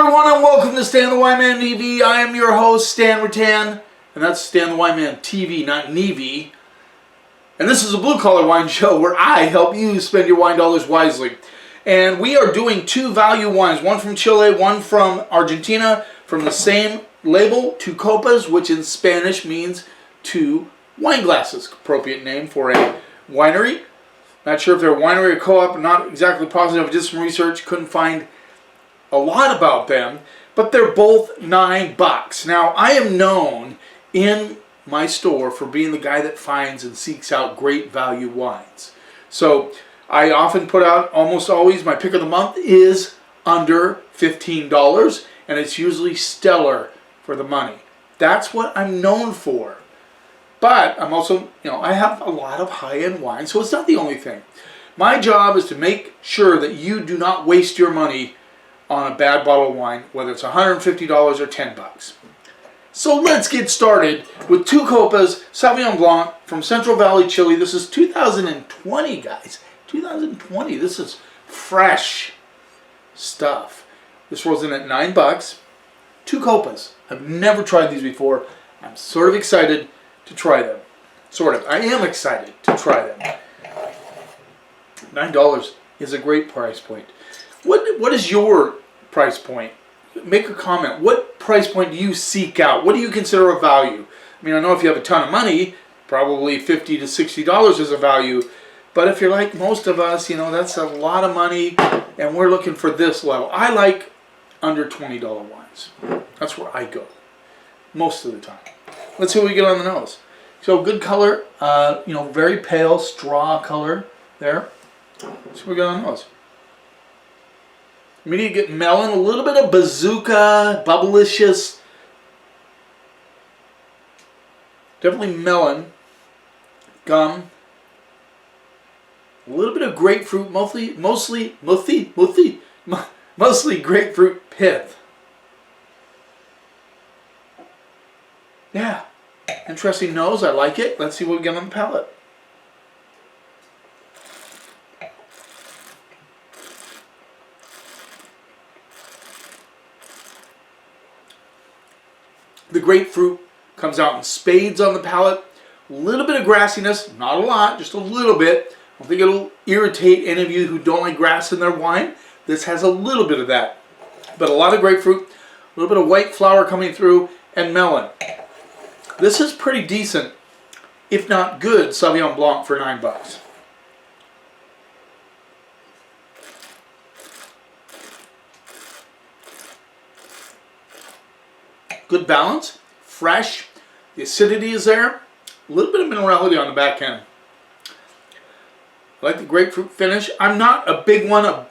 everyone, and welcome to Stan the Wineman TV. I am your host, Stan Rattan, and that's Stan the Wineman TV, not Nevi. And this is a blue-collar wine show where I help you spend your wine dollars wisely. And we are doing two value wines, one from Chile, one from Argentina, from the same label, two Copas, which in Spanish means two wine glasses. Appropriate name for a winery. Not sure if they're a winery or co-op, not exactly positive. I did some research, couldn't find a lot about them, but they're both $9. Now, I am known in my store for being the guy that finds and seeks out great value wines. So I often put out, almost always, my pick of the month is under $15, and it's usually stellar for the money. That's what I'm known for. But I'm also, I have a lot of high-end wine, so it's not the only thing. My job is to make sure that you do not waste your money on a bad bottle of wine, whether it's $150 or $10. So let's get started with two Copas Sauvignon Blanc from Central Valley, Chile. This is 2020, guys. 2020. This is fresh stuff. This rolls in at $9. Two Copas. I've never tried these before. I'm sort of excited to try them. Sort of. I am excited to try them. $9 is a great price point. What is your price point? Make a comment. What price point do you seek out? What do you consider a value? I mean, I know if you have a ton of money, probably $50 to $60 is a value. But if you're like most of us, that's a lot of money, and we're looking for this level. I like under $20 wines. That's where I go most of the time. Let's see what we get on the nose. So good color, very pale straw color there. Let's see what we got on the nose. Immediately get melon, a little bit of bazooka, bubblicious. Definitely melon, gum, a little bit of grapefruit, mostly grapefruit pith. Yeah, interesting nose. I like it. Let's see what we get on the palate. The grapefruit comes out in spades on the palate. A little bit of grassiness, not a lot, just a little bit. I don't think it'll irritate any of you who don't like grass in their wine. This has a little bit of that. But a lot of grapefruit, a little bit of white flour coming through, and melon. This is pretty decent, if not good, Sauvignon Blanc for $9. Good balance, fresh, the acidity is there, a little bit of minerality on the back end. I like the grapefruit finish. I'm not a big one of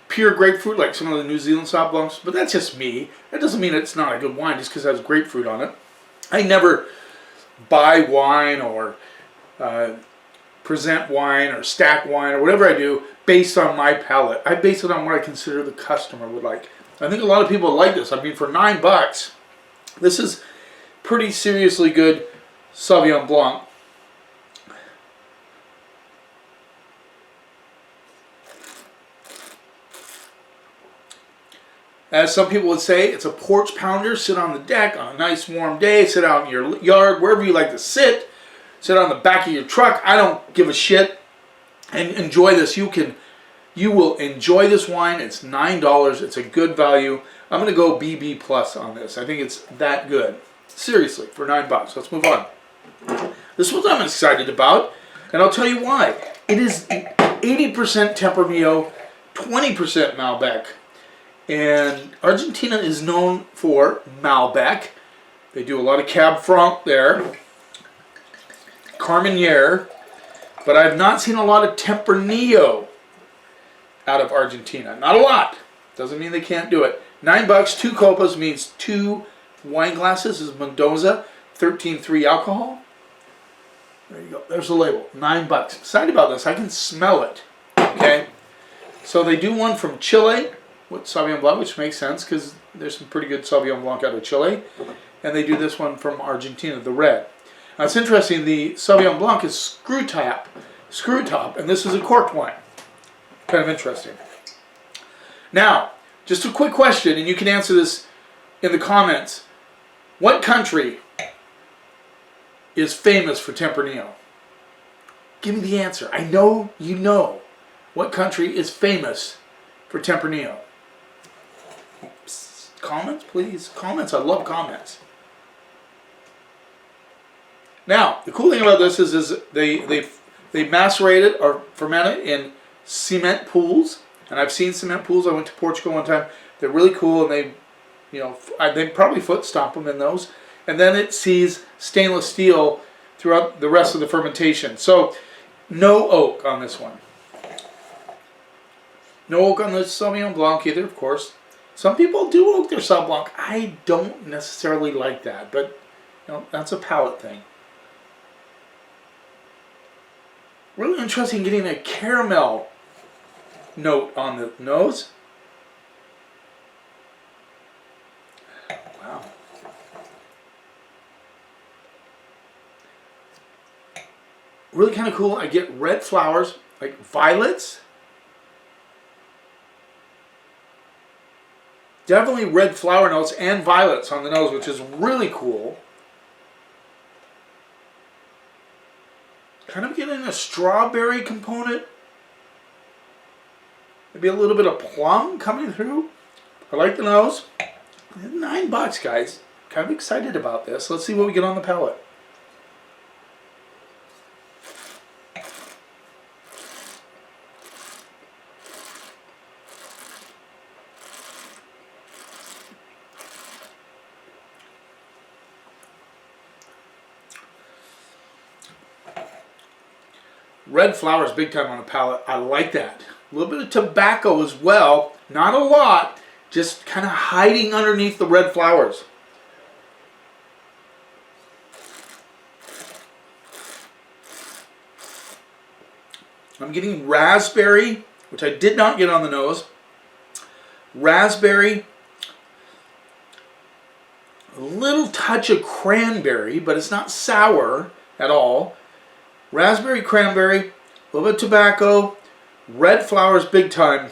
pure grapefruit like some of the New Zealand Sauv Blancs, but that's just me. That doesn't mean it's not a good wine just because it has grapefruit on it. I never buy wine or present wine or stack wine or whatever I do based on my palate. I base it on what I consider the customer would like. I think a lot of people like this. I mean, for $9, this is pretty seriously good Sauvignon Blanc. As some people would say, it's a porch pounder. Sit on the deck on a nice warm day. Sit out in your yard, wherever you like to sit. Sit on the back of your truck. I don't give a shit. And enjoy this. You will enjoy this wine. It's $9. It's a good value. I'm going to go BB plus on this. I think it's that good. Seriously, for $9. Let's move on. This one I'm excited about, and I'll tell you why. It is 80% Tempranillo, 20% Malbec. And Argentina is known for Malbec. They do a lot of Cab Franc there. Carmenere. But I've not seen a lot of Tempranillo out of Argentina. Not a lot. Doesn't mean they can't do it. $9, two Copas means two wine glasses. This is Mendoza, 13.3 alcohol. There you go. There's the label. $9. Excited about this. I can smell it. Okay. So they do one from Chile with Sauvignon Blanc, which makes sense because there's some pretty good Sauvignon Blanc out of Chile. And they do this one from Argentina, the red. Now it's interesting. The Sauvignon Blanc is screw top, and this is a corked wine. Kind of interesting. Now, Just a quick question, and you can answer this in the comments. What country is famous for Tempranillo? Give me the answer. I know you know. What country is famous for Tempranillo? Comments, please. Comments. I love comments. Now, the cool thing about this is they macerate it or ferment it in cement pools. And I've seen cement pools. I went to Portugal one time. They're really cool, and they probably foot stomp them in those. And then it sees stainless steel throughout the rest of the fermentation. So, no oak on this one. No oak on the Sauvignon Blanc either, of course. Some people do oak their Sauvignon Blanc. I don't necessarily like that, but that's a palate thing. Really interesting getting a caramel note on the nose. Wow. Really kind of cool. I get red flowers, like violets. Definitely red flower notes and violets on the nose, which is really cool. Kind of getting a strawberry component. Maybe a little bit of plum coming through. I like the nose. $9, guys. Kind of excited about this. Let's see what we get on the palate. Red flowers big time on the palate. I like that. A little bit of tobacco as well. Not a lot. Just kind of hiding underneath the red flowers. I'm getting raspberry, which I did not get on the nose. Raspberry. A little touch of cranberry, but it's not sour at all. Raspberry, cranberry, a little bit of tobacco, red flowers big time.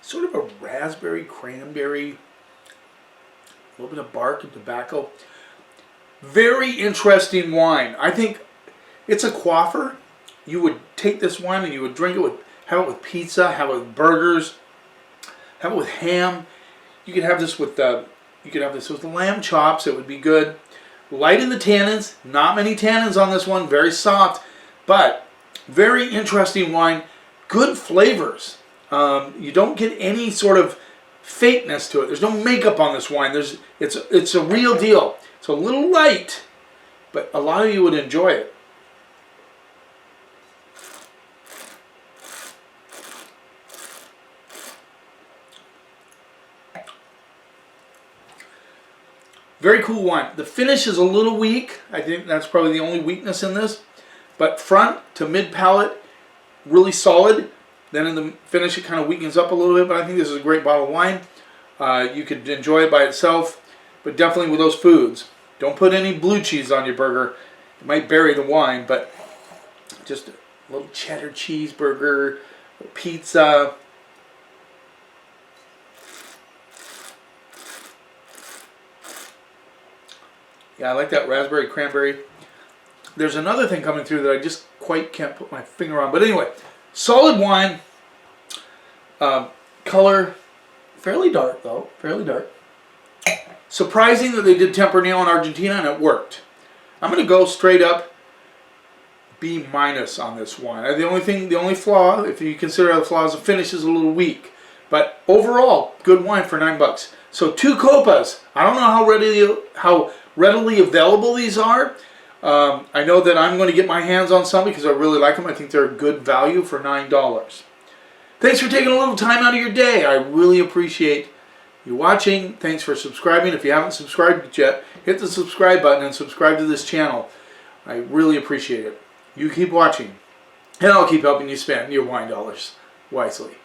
Sort of a raspberry, cranberry, a little bit of bark and tobacco. Very interesting wine. I think it's a quaffer. You would take this wine and you would drink it with, have it with pizza, have it with burgers. Have it with ham. You could have this with lamb chops. It would be good. Light in the tannins. Not many tannins on this one. Very soft, but very interesting wine. Good flavors. You don't get any sort of fakeness to it. There's no makeup on this wine. It's a real deal. It's a little light, but a lot of you would enjoy it. Very cool wine. The finish is a little weak. I think that's probably the only weakness in this. But front to mid palate, really solid. Then in the finish it kind of weakens up a little bit, but I think this is a great bottle of wine. You could enjoy it by itself, but definitely with those foods. Don't put any blue cheese on your burger. It might bury the wine, but just a little cheddar cheeseburger, pizza. Yeah, I like that raspberry cranberry. There's another thing coming through that I just quite can't put my finger on. But anyway, solid wine. Color, fairly dark though, fairly dark. Surprising that they did Tempranillo in Argentina and it worked. I'm going to go straight up B- on this wine. The only flaw, if you consider the flaws, the finish is a little weak. But overall, good wine for $9. So 2 Copas. I don't know how readily available these are. I know that I'm going to get my hands on some because I really like them. I think they're a good value for $9. Thanks for taking a little time out of your day. I really appreciate you watching. Thanks for subscribing. If you haven't subscribed yet, hit the subscribe button and subscribe to this channel. I really appreciate it. You keep watching, and I'll keep helping you spend your wine dollars wisely.